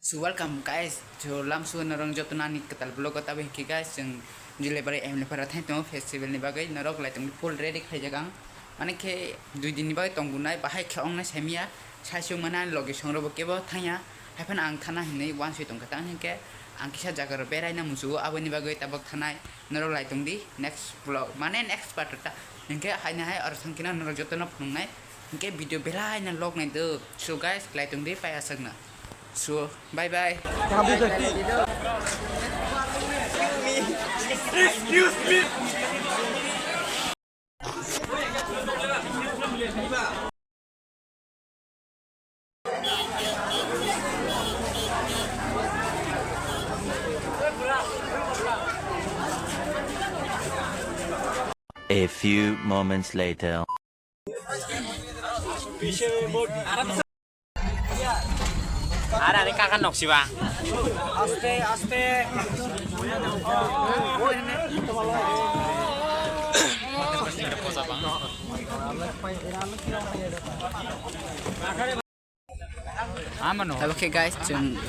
So welcome guys to Lamsu Narong Jotunani Katal Blog at Abiki guys and Delivery and Paratano Festival Nibagay Narok like full ready Kajagang Manake do the Nibai Tongunai Bahai Kaona Semia Sashumana Location Robokebo Tanya happen Ankana Hine one sweet on Katanke Ankisha Jagar Beraina Musu Awanibago Tabak Tanai Naro Lightundi next blog Manen expert and get Hina or Sankina Norojotana Punai get video Bela and log night so guys Lightundi Payasagna. So, bye bye. Excuse me. A few moments later. Ada di kakak nok sih bang. Aste aste. Aman no. Okay guys, jom.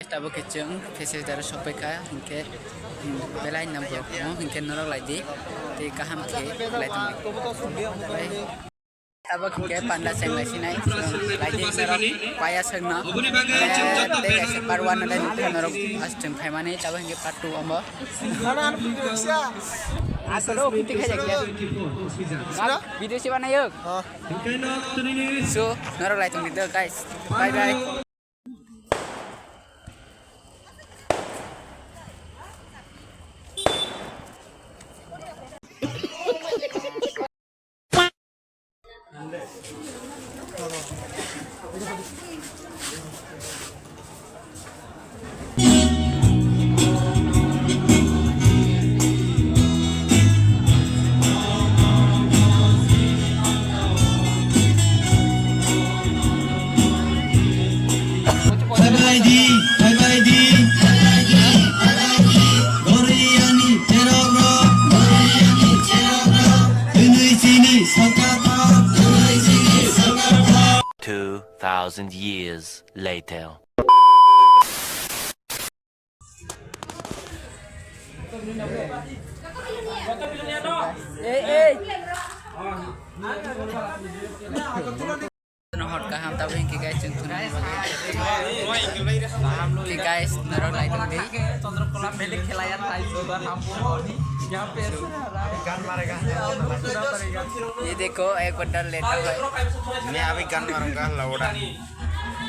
Tabo kecung, faces dari sopeka, hingke belain nampak, mau hingke norok lagi, di kaham ke, belain nampak. Tabo hingke panda sengai sinai, lagi norok payah sengna, dek ese parwan ada di norok asjeng paimane, tabo hingke patu ombo. Asal video aja ya. Video siapa na yuk? So, norok lagi gitu guys. Bye bye. Thousand years later. Hot kaham tahu yang guys contohnya guys naruh lagi tuh deh Chandrakala belik khelayan thai soba hampur यहाँ पे gun मारेगा पूरा करेगा ये देखो एक bundle लेटा है मैं अभी गन मारूंगा लौड़ा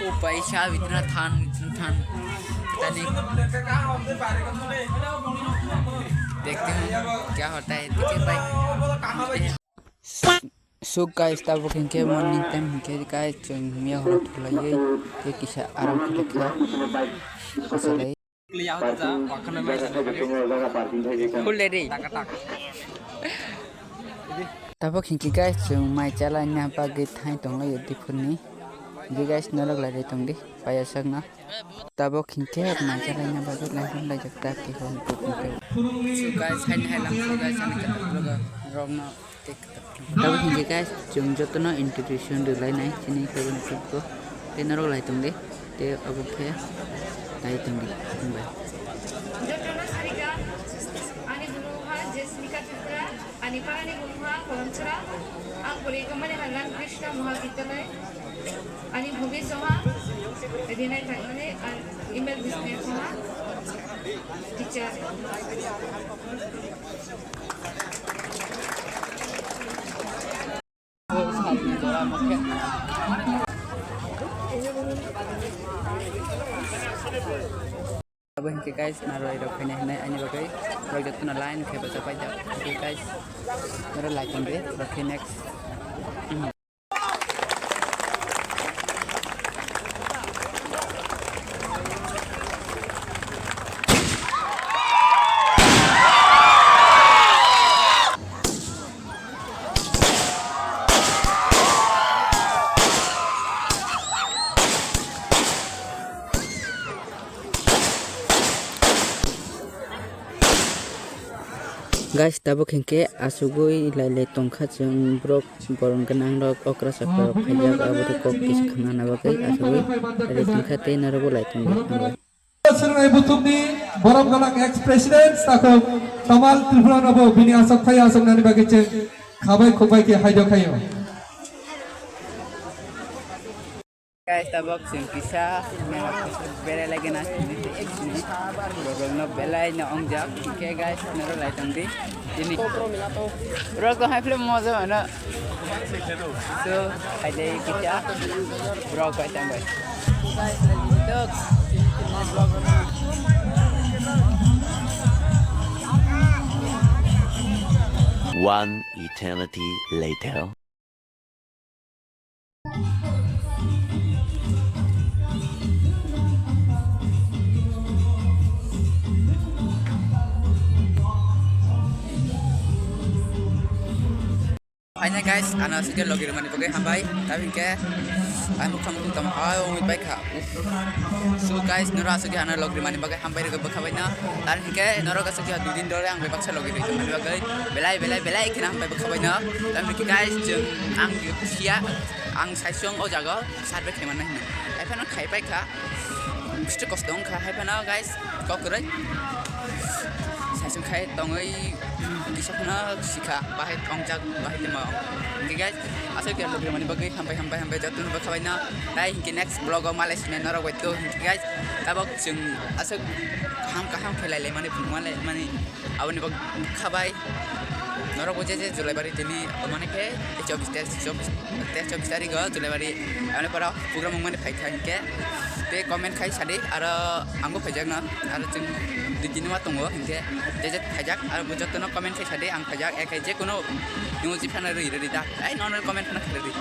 वो पैसा इतना थान तनी देखते हैं क्या होता है देखिए भाई So guys, tahu kengke morning time kengke guys cengmia horot lagi ke kisah aram kita masalah लिया होता था वाकने में full ready tahu kengke guys ceng mai jalannya pagi thai tong lagi di phone ni guys nolak lagi tong di payah sangna tahu kengke mai jalannya pagi lagi jakta ke kon so guys hanya langsung guys ini kata vlog romna tahu hingga guys jom jotono introduction dulu naik sini kalian cukup tenor lagi tung deh te abu kaya lagi tung deh kembali jotono sariga ani gunuha jesmika chitra ani parani gunuha kolomchara ang puri kamane halan krishna mahavidyalay ani bhubi soha edinai thangane an email business soha teacher Abo hingke guys naro iro kene hne ani bagai rok jatuna line ke baca pajak. Oke guys. Naro like on deh. Oke next. Guys, tabok hingke asugoi lailai tongkha jeng brok boron ganang rok okra sakra phajak abore kok kis khana na bagai asugoi re tongkha te naro bolai tongge. Senai butumni borom galak ex president tako Kamal Tripura nabo bini asok phaya asok nani bagi jeng khabai khobai ke haido khayo. Guys, tabok sing kisah bere lagi na ini borong no belai no ongjak. Oke guys, naro lai tongdi. Ini bro ko hai film mozo mana. So, ada kita bro ko tambah. Guys, dog. One eternity later. Hanya guys, anak sudah logir mani pakai hambai, tapi ke, anu kamu tuh tamu ayo umit baik ha. So guys, nora sudah anak logir mani pakai hambai juga berkawan na, dan ke nora kasih dia 2 दिन dulu yang bebas logir itu mani pakai, belai kena hambai berkawan na, dan guys, jeng ang sia, ang saisong ojago, saat baik mana ni, apa nak kai baik ha, mesti kos dong ha, apa nak guys, kau kerja, saisong kai tongai. Kisah na sika bahit ongjak bahit ma. Oke guys, asal kita lebih mani bagai sampai jatuh berkawan na. Dai hingga next vlog Malaysia nara wetu guys. Tabok jeng asal kaham kelai mani mani awan ni bag kabai. Nara boje Julai bari ini mani ke 24 tarik ga Julai bari awan para program mani phai khai ke. Te comment khai sade ara anggo phajak na ara jeng दिदिनमा तंगो हिंके जेजे फाजाक आरो बुजतनो comment खाइ सादे आं फाजाक एकै जे कुनो निउजि फाना रै दा आइ नर्माल कमेन्ट फाना खाइ रै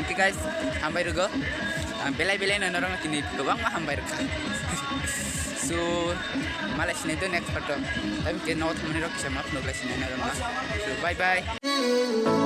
हिंके गाइस हामबाय रगो बेलाय नरङ किनि गोबां मा हामबाय रखा सो मालाय सिनायदो नेक्स्ट फटो दा के नौ थमनि रखिसा मा फनोब्ला सिनायना रङा सो बाय बाय